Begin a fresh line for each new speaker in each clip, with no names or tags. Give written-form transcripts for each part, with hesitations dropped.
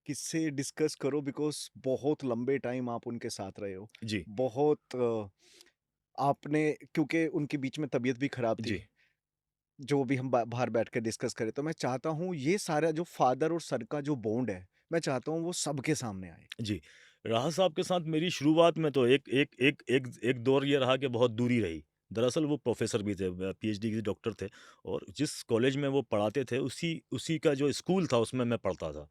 किस्से डिस्कस करो बिकॉज़ बहुत लंबे टाइम आप उनके साथ रहे हो।
जी,
बहुत आपने क्योंकि उनके बीच में तबीयत भी खराब थी,
जी,
जो भी हम बा बाहर बैठ के डिस्कस करें। तो मैं चाहता हूँ ये सारा जो फादर और सन का जो बॉन्ड है, मैं चाहता हूँ वो सबके सामने आए।
जी। राह साहब के साथ मेरी शुरुआत में तो एक दौर ये रहा कि बहुत दूरी रही। दरअसल वो प्रोफ़ेसर भी थे, पीएचडी के डॉक्टर थे और जिस कॉलेज में वो पढ़ाते थे उसी उसी का जो स्कूल था उसमें मैं पढ़ता था।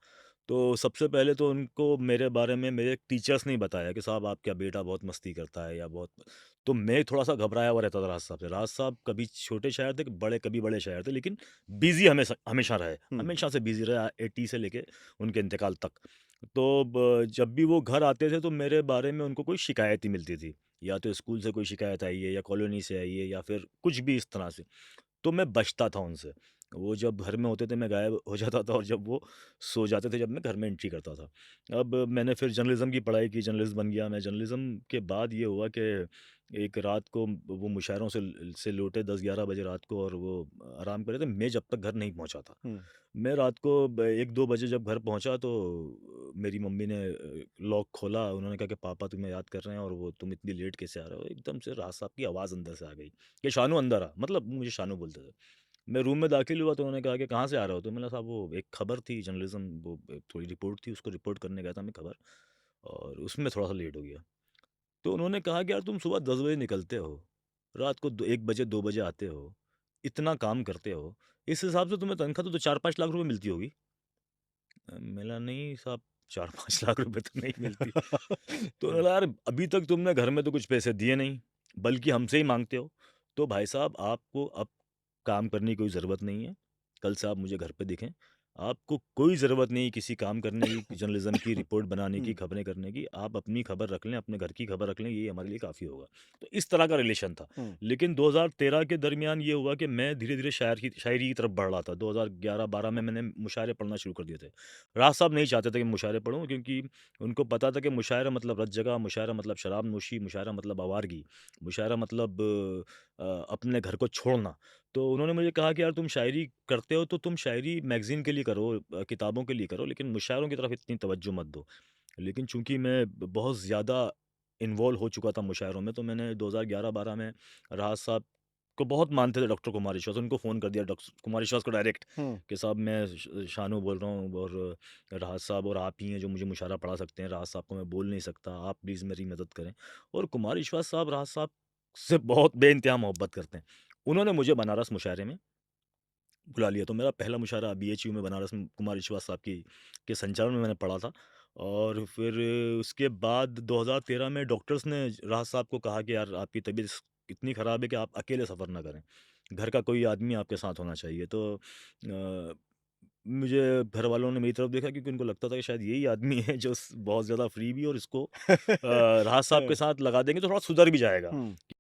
तो सबसे पहले तो उनको मेरे बारे में मेरे टीचर्स ने ही बताया कि साहब आपका बेटा बहुत मस्ती करता है या बहुत। तो मैं थोड़ा-सा घबराया हुआ रहता था राज साहब से। राज साहब कभी छोटे शायर थे, कभी बड़े शायर थे, लेकिन बिज़ी हमेशा हमेशा रहे।
हुँ,
हमेशा से बिज़ी रहे 80 से लेके उनके इंतकाल तक। तो जब भी वो घर आते थे तो मेरे बारे में उनको कोई शिकायत ही मिलती थी। या तो स्कूल से कोई शिकायत आई है या कॉलोनी से आई है या फिर कुछ भी इस तरह से। तो मैं बचता था उनसे। वो जब घर में होते थे मैं गायब हो जाता था और जब वो सो जाते थे जब मैं घर में एंट्री करता था। अब मैंने फिर जर्नलिज़्म की पढ़ाई की, जर्नलिस्ट बन गया मैं। जर्नलिज़्म के बाद ये हुआ कि एक रात को वो मुशायरों से लौटे 10-11 बजे रात को और वो आराम कर रहे थे। मैं जब तक घर नहीं पहुँचा था।
हुँ,
मैं रात को 1-2 बजे जब घर पहुँचा तो मेरी मम्मी ने लॉक खोला। उन्होंने कहा कि पापा तुम्हें याद कर रहे हैं और वो तुम इतनी लेट कैसे आ रहे हो? एकदम से राज साहब की आवाज़ अंदर से आ गई कि शानू अंदर आ। मतलब मुझे शानू बोलते थे। मैं रूम में दाखिल हुआ तो उन्होंने कहा कि कहाँ से आ रहे हो? तो मैंने कहा साहब वो एक खबर थी जर्नलिज़्म, वो थोड़ी रिपोर्ट थी उसको रिपोर्ट करने गया था मैं खबर और उसमें थोड़ा-सा लेट हो गया। तो उन्होंने कहा कि यार तुम सुबह 10 बजे निकलते हो, रात को 1 बजे 2 बजे आते हो, इतना काम करते हो, इस हिसाब से तुम्हें तनख्वाह तो 4-5 लाख रुपए मिलती होगी। मैंने नहीं साहब 4-5 लाख रुपए तो नहीं मिलती। तो
हुँ,
बोला यार अभी तक तुमने घर में तो कुछ पैसे दिए नहीं, बल्कि हमसे ही माँगते हो। तो भाई साहब आपको अब काम करने की कोई ज़रूरत नहीं है। कल से आप मुझे घर पे दिखें। आपको कोई ज़रूरत नहीं किसी काम करने की, जर्नलिज़्म की, रिपोर्ट बनाने की,
हुँ,
खबरें करने की। आप अपनी खबर रख लें, अपने घर की खबर रख लें, ये हमारे लिए काफ़ी होगा। तो इस तरह का रिलेशन था।
हुँ,
लेकिन 2013 के दरमियान ये हुआ कि मैं धीरे-धीरे शायरी की तरफ बढ़ रहा था। 2011-12 में मैंने मुशायरे पढ़ना शुरू कर दिए थे। राज साहब नहीं चाहते थे कि मुशायरे पढूँ क्योंकि उनको पता था कि मुशायरा मतलब रत जगह, मुशायरा मतलब शराब नोशी, मुशायरा मतलब आवारगी, मुशायरा मतलब अपने घर को छोड़ना। तो उन्होंने मुझे कहा कि यार तुम शायरी करते हो तो तुम शायरी मैगज़ीन के लिए करो, किताबों के लिए करो, लेकिन मुशायरों की तरफ इतनी तवज्जो मत दो। लेकिन चूँकि मैं बहुत ज़्यादा इन्वॉल्व हो चुका था मुशायरों में, तो मैंने 2011-12 में राहत साहब को बहुत मानते थे, डॉक्टर कुमार विश्वास, उनको फ़ोन कर दिया डॉक्टर कुमार विश्वास को डायरेक्ट
हुँ,
कि साहब मैं शानू बोल रहा हूँ और राहत साहब और आप ही हैं जो मुझे मुशायरा पढ़ा सकते हैं। राहत साहब को मैं बोल नहीं सकता, आप प्लीज़ मेरी मदद करें। और कुमार विश्वास साहब राहत साहब से बहुत बेइंतहा मोहब्बत करते हैं। उन्होंने मुझे बनारस मुशायरे में बुला लिया, तो मेरा पहला मुशायरा बीएचयू में बनारस में कुमार विश्वास साहब की के संचालन में मैंने पढ़ा था। और फिर उसके बाद 2013 में डॉक्टर्स ने राहत साहब को कहा कि यार आपकी तबीयत इतनी ख़राब है कि आप अकेले सफ़र ना करें। घर का कोई आदमी आपके साथ होना चाहिए। तो मुझे घरवालों ने मेरी तरफ देखा क्योंकि उनको लगता था कि शायद यही आदमी है जो बहुत ज़्यादा फ्री भी है और इसको राहत साहब के
हाँ,
साथ लगा देंगे तो थोड़ा सुधर भी जाएगा।
हुँ,